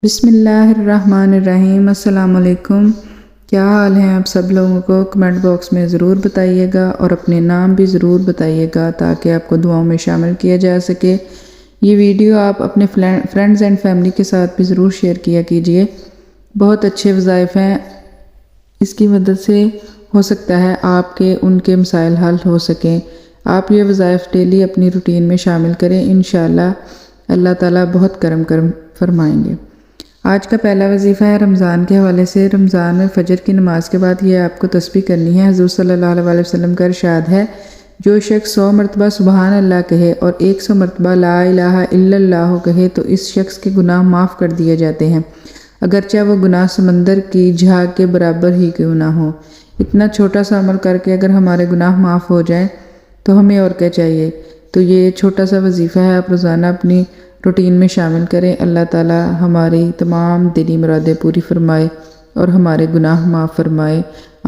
بسم اللہ الرحمن الرحیم۔ السلام علیکم، کیا حال ہیں آپ سب لوگوں کو؟ کمنٹ باکس میں ضرور بتائیے گا اور اپنے نام بھی ضرور بتائیے گا تاکہ آپ کو دعاؤں میں شامل کیا جا سکے۔ یہ ویڈیو آپ اپنے فرینڈز اینڈ فیملی کے ساتھ بھی ضرور شیئر کیا کیجئے۔ بہت اچھے وظائف ہیں، اس کی مدد سے ہو سکتا ہے آپ کے ان کے مسائل حل ہو سکیں۔ آپ یہ وظائف ڈیلی اپنی روٹین میں شامل کریں، انشاءاللہ اللہ تعالیٰ بہت کرم فرمائیں گے۔ آج کا پہلا وظیفہ ہے رمضان کے حوالے سے۔ رمضان میں فجر کی نماز کے بعد یہ آپ کو تسبیح کرنی ہے۔ حضور صلی اللہ علیہ وسلم کا ارشاد ہے، جو شخص 100 مرتبہ سبحان اللہ کہے اور 100 مرتبہ لا الہ الا اللہ کہے تو اس شخص کے گناہ معاف کر دیے جاتے ہیں، اگرچہ وہ گناہ سمندر کی جھاگ کے برابر ہی کیوں نہ ہو۔ اتنا چھوٹا سا عمل کر کے اگر ہمارے گناہ معاف ہو جائیں تو ہمیں اور کیا چاہیے۔ تو یہ چھوٹا سا وظیفہ ہے، آپ روزانہ اپنی روٹین میں شامل کریں۔ اللہ تعالیٰ ہماری تمام دلی مرادیں پوری فرمائے اور ہمارے گناہ معاف فرمائے،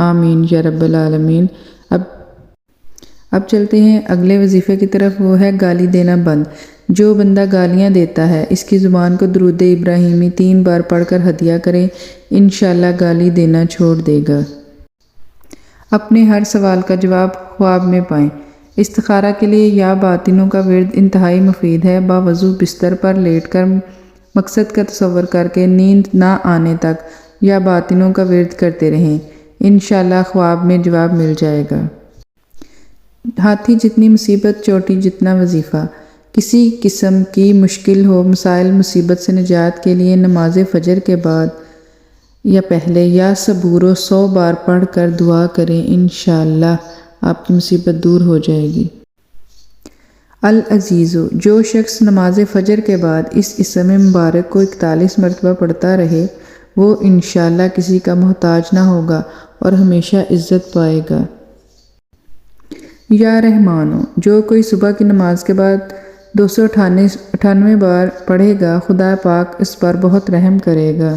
آمین یا رب العالمین۔ اب چلتے ہیں اگلے وظیفے کی طرف، وہ ہے گالی دینا بند۔ جو بندہ گالیاں دیتا ہے اس کی زبان کو درود ابراہیمی 3 بار پڑھ کر ہدیہ کریں، انشاءاللہ گالی دینا چھوڑ دے گا۔ اپنے ہر سوال کا جواب خواب میں پائیں۔ استخارہ کے لیے یا باطنوں کا ورد انتہائی مفید ہے۔ باوضو بستر پر لیٹ کر مقصد کا تصور کر کے نیند نہ آنے تک یا باطنوں کا ورد کرتے رہیں، انشاءاللہ خواب میں جواب مل جائے گا۔ ہاتھی جتنی مصیبت چوٹی جتنا وظیفہ۔ کسی قسم کی مشکل ہو، مسائل مصیبت سے نجات کے لیے نماز فجر کے بعد یا پہلے یا صبورو 100 بار پڑھ کر دعا کریں، انشاءاللہ آپ کی مصیبت دور ہو جائے گی۔ العزیزو، جو شخص نماز فجر کے بعد اس اسم مبارک کو 41 مرتبہ پڑھتا رہے وہ انشاءاللہ کسی کا محتاج نہ ہوگا اور ہمیشہ عزت پائے گا۔ یا رحمانو، جو کوئی صبح کی نماز کے بعد 298 بار پڑھے گا خدا پاک اس پر بہت رحم کرے گا۔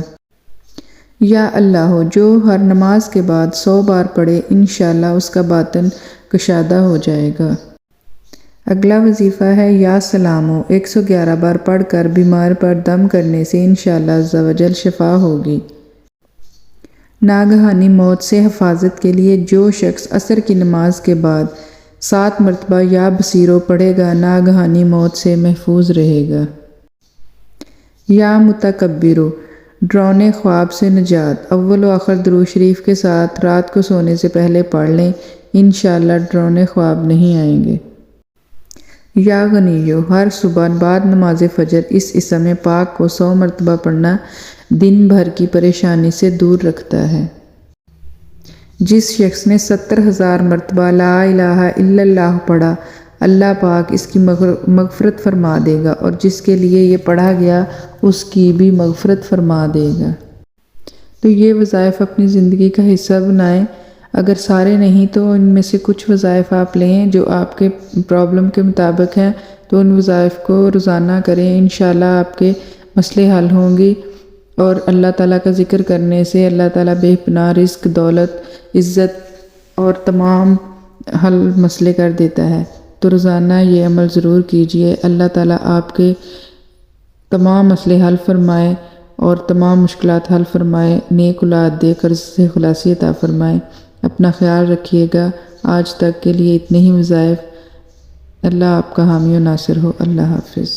یا اللہ، جو ہر نماز کے بعد 100 بار پڑھے انشاءاللہ اس کا باطن کشادہ ہو جائے گا۔ اگلا وظیفہ ہے یا سلامو، 111 بار پڑھ کر بیمار پر دم کرنے سے انشاءاللہ عز و جل شفا ہوگی۔ ناگہانی موت سے حفاظت کے لیے جو شخص عصر کی نماز کے بعد 7 مرتبہ یا بصیرو پڑھے گا ناگہانی موت سے محفوظ رہے گا۔ یا متکبرو، ڈراؤنے خواب سے نجات۔ اول و آخر درود شریف کے ساتھ رات کو سونے سے پہلے پڑھ لیں، انشاءاللہ ڈراؤنے خواب نہیں آئیں گے۔ یا غنیو، ہر صبح بعد نماز فجر اس اسم پاک کو 100 مرتبہ پڑھنا دن بھر کی پریشانی سے دور رکھتا ہے۔ جس شخص نے 70,000 مرتبہ لا الہ الا اللہ پڑھا اللہ پاک اس کی مغفرت فرما دے گا، اور جس کے لیے یہ پڑھا گیا اس کی بھی مغفرت فرما دے گا۔ تو یہ وظائف اپنی زندگی کا حصہ بنائیں، اگر سارے نہیں تو ان میں سے کچھ وظائف آپ لیں جو آپ کے پرابلم کے مطابق ہیں، تو ان وظائف کو روزانہ کریں، انشاءاللہ آپ کے مسئلے حل ہوں گی۔ اور اللہ تعالیٰ کا ذکر کرنے سے اللہ تعالیٰ بے پناہ رزق، دولت، عزت اور تمام حل مسئلے کر دیتا ہے۔ تو روزانہ یہ عمل ضرور کیجئے، اللہ تعالیٰ آپ کے تمام مسئلے حل فرمائے اور تمام مشکلات حل فرمائے، نیک اولاد دے قرض سے خلاصی عطا فرمائے۔ اپنا خیال رکھیے گا۔ آج تک کے لیے اتنے ہی وظائف۔ اللہ آپ کا حامی و ناصر ہو۔ اللہ حافظ۔